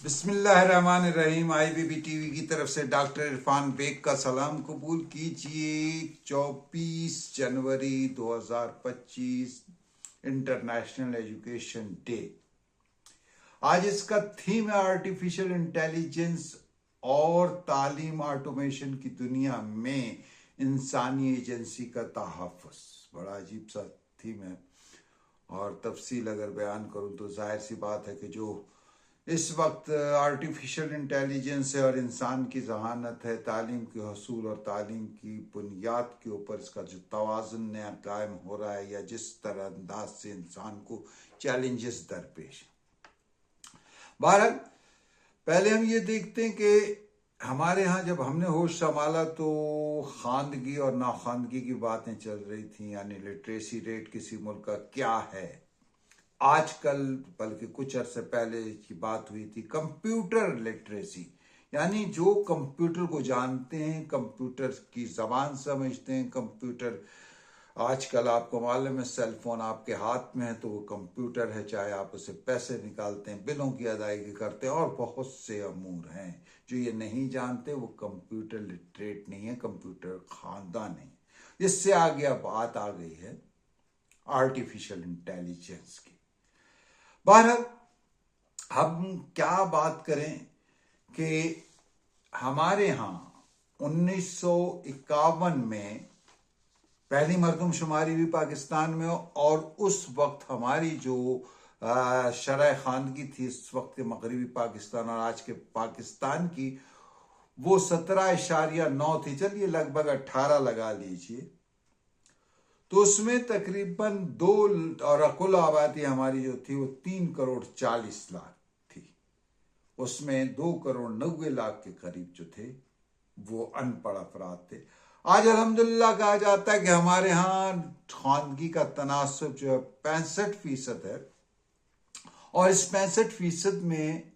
बिस्मिल्लाहिर्रहमानिर्रहीम। IBB TV की तरफ से डॉक्टर इरफान बेग का सलाम कबूल कीजिए। 24 जनवरी 2025 इंटरनेशनल एजुकेशन डे। आज इसका थीम है आर्टिफिशियल इंटेलिजेंस और तालीम ऑटोमेशन की दुनिया में इंसानी एजेंसी का तहफ़्फ़ुज़। बड़ा अजीब सा थीम है और तफसील अगर बयान करूं तो जाहिर सी बात है कि जो इस वक्त आर्टिफिशियल इंटेलिजेंस है और इंसान की जहानत है, तालीम के हसूल और तालीम की बुनियाद के ऊपर इसका जो तवाज़ुन नया कायम हो रहा है या जिस तरह अंदाज से इंसान को चैलेंजेस दरपेश। बहरहाल पहले हम ये देखते हैं कि हमारे यहाँ जब हमने होश संभाला तो खानगी और नाखानगी की बातें चल रही थी, यानी लिटरेसी रेट किसी मुल्क का क्या है। आजकल बल्कि कुछ अरसे पहले की बात हुई थी कंप्यूटर लिटरेसी, यानी जो कंप्यूटर को जानते हैं, कंप्यूटर की जबान समझते हैं। कंप्यूटर आजकल आपको मालूम है सेल फोन आपके हाथ में है तो वो कंप्यूटर है, चाहे आप उसे पैसे निकालते हैं, बिलों की अदायगी करते हैं और बहुत से अमूर हैं। जो ये नहीं जानते वो कंप्यूटर लिटरेट नहीं है, कंप्यूटर खानदान नहीं। इससे आगे अब बात आ गई है आर्टिफिशियल इंटेलिजेंस की। बहरहाल हम क्या बात करें कि हमारे यहाँ 1951 में पहली मरदमशुमारी भी पाकिस्तान में और उस वक्त हमारी जो शरह खानगी थी इस वक्त के मगरबी पाकिस्तान और आज के पाकिस्तान की, वो 17.9 थी, चलिए लगभग 18 लगा लीजिए। तो उसमें तकरीबन 2 और कुल आबादी हमारी जो थी वो 3 करोड़ 40 लाख थी। उसमें 2 करोड़ 90 लाख के करीब जो थे वो अनपढ़ अफराद थे। आज अल्हम्दुलिल्लाह कहा जाता है कि हमारे यहाँ खानगी का तनासब जो है 65% है और इस 65% में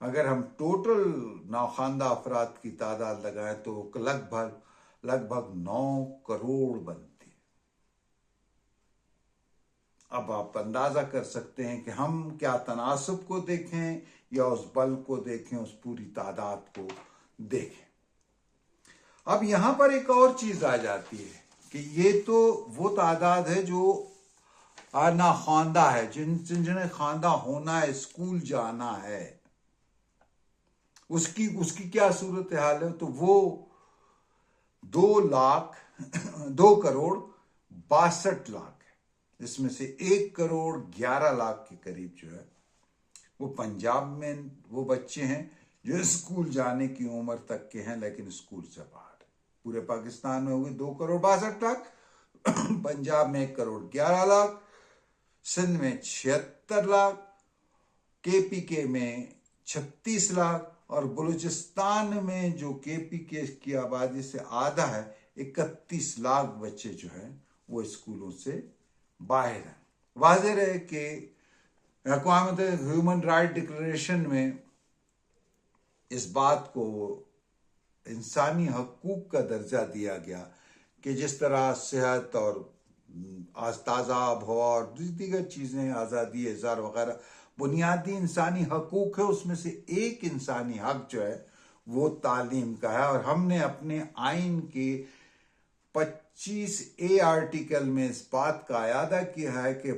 अगर हम टोटल नाखानदा अफराद की तादाद लगाएं तो लगभग 9 करोड़ बनती है। अब आप अंदाजा कर सकते हैं कि हम क्या तनासब को देखें या उस बल को देखें, उस पूरी तादाद को देखें। अब यहां पर एक और चीज आ जाती है कि ये तो वो तादाद है जो ना खानदा है, जिन्हें खानदा होना है, स्कूल जाना है, उसकी क्या सूरत हाल है। तो वो 2 करोड़ 62 लाख है। इसमें से 1 करोड़ 11 लाख के करीब जो है वो पंजाब में वो बच्चे हैं जो स्कूल जाने की उम्र तक के हैं लेकिन स्कूल से बाहर। पूरे पाकिस्तान में हो गए 2 करोड़ 62 लाख, पंजाब में 1 करोड़ 11 लाख, सिंध में 76 लाख, KPK में 36 लाख और बलूचिस्तान में जो KPK की आबादी से आधा है 31 लाख बच्चे जो है वो स्कूलों से बाहर हैं। वाज़ेह रहे कि अक़वाम मुत्तहिदा ह्यूमन राइट डिक्लेरेशन में इस बात को इंसानी हकूक का दर्जा दिया गया कि जिस तरह सेहत और ताज़ा आबहवा और दीगर चीज़ें, आज़ादी इज़हार वगैरह बुनियादी इंसानी हकूक है, उसमें से एक इंसानी हक जो है वो तालीम का है। और हमने अपने आइन के 25A आर्टिकल में इस बात का अयादा किया है कि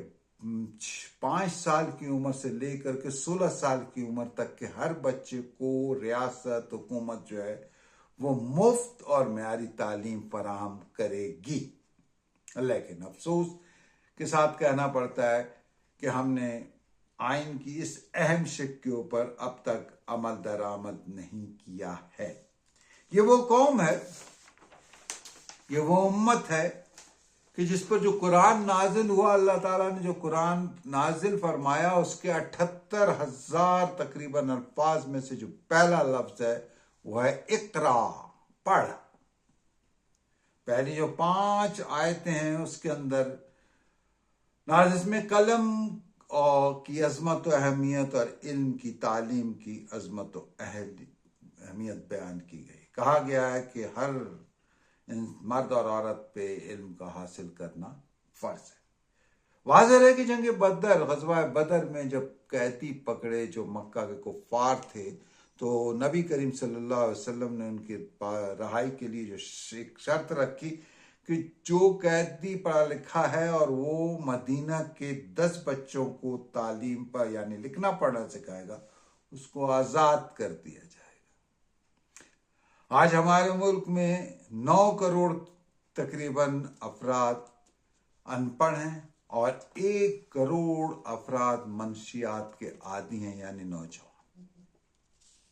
5 साल की उम्र से लेकर के 16 साल की उम्र तक के हर बच्चे को रियासत हुकूमत जो है वो मुफ्त और मेयारी तालीम फराहम करेगी। लेकिन अफसोस के साथ कहना पड़ता है कि हमने आइन की इस अहम शिक के ऊपर अब तक अमल दरामद नहीं किया है। ये वो कौम है, ये वो उम्मत है कि जिस पर जो कुरान नाजिल हुआ, अल्लाह ताला ने जो कुरान नाजिल फरमाया उसके 78,000 तकरीबन अल्फाज में से जो पहला लफ्ज है वो है इकरा, पढ़। पहली जो 5 आयतें हैं उसके अंदर जिसमें कलम की अजमत और अहमियत और इल्म की तालीम की अजमत और अहमियत बयान की गई। कहा गया है कि हर मर्द और औरत पे इल्म का हासिल करना फर्ज है। واضح ہے کہ جنگ بدر، غزوہ بدر میں جب قیدی پکڑے جو مکہ کے کفار تھے، تو نبی کریم صلی اللہ علیہ وسلم نے ان کی رہائی کے لیے جو ایک شرط رکھی کہ جو قیدی پڑھا لکھا ہے اور وہ مدینہ کے 10 بچوں کو تعلیم پر یعنی لکھنا پڑھنا سکھائے گا، اس کو آزاد کر دیا جائے گا۔ آج ہمارے ملک میں 9 کروڑ تقریباً افراد ان پڑھ ہیں اور 1 کروڑ افراد منشیات کے عادی ہیں یعنی نوجوان۔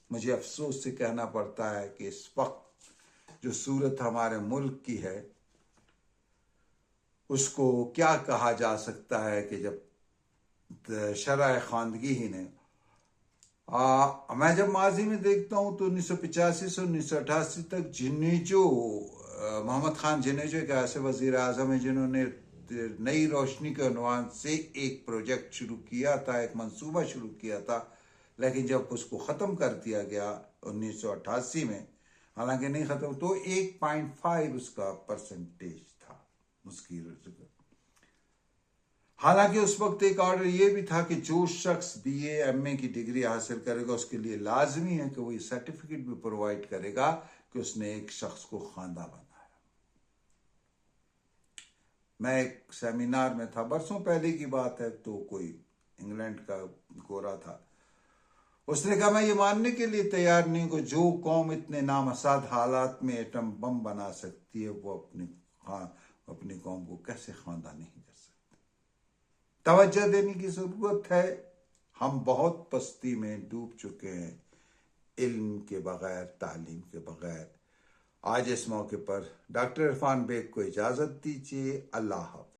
مجھے افسوس سے کہنا پڑتا ہے کہ اس وقت جو صورت ہمارے ملک کی ہے اس کو کیا کہا جا سکتا ہے کہ جب شرح خواندگی ہی نے میں جب ماضی میں دیکھتا ہوں تو 1985 سے 1988 تک جنیجو محمد خان جنیجو ایک ایسے وزیر اعظم ہیں جنہوں نے نئی روشنی کے عنوان سے ایک پروجیکٹ شروع کیا تھا، ایک منصوبہ شروع کیا تھا، لیکن جب اس کو ختم کر دیا گیا 1988 میں، حالانکہ نہیں ختم، تو 1.5 اس کا پرسنٹیج تھا اس کی۔ حالانکہ اس وقت ایک آرڈر یہ بھی تھا کہ جو شخص BA MA کی ڈگری حاصل کرے گا اس کے لیے لازمی ہے کہ وہ یہ سرٹیفکیٹ بھی پرووائڈ کرے گا کہ اس نے ایک شخص کو خواندہ بنایا۔ میں ایک سیمینار میں تھا، برسوں پہلے کی بات ہے، تو کوئی انگلینڈ کا گورا تھا، اس نے کہا میں یہ ماننے کے لیے تیار نہیں کہ جو قوم اتنے نامساعد حالات میں ایٹم بم بنا سکتی ہے وہ اپنی قوم کو کیسے خواندہ نہیں کر سکتی۔ توجہ دینے کی ضرورت ہے، ہم بہت پستی میں ڈوب چکے ہیں علم کے بغیر، تعلیم کے بغیر۔ آج اس موقع پر ڈاکٹر عرفان بیگ کو اجازت دیجیے، اللہ حافظ۔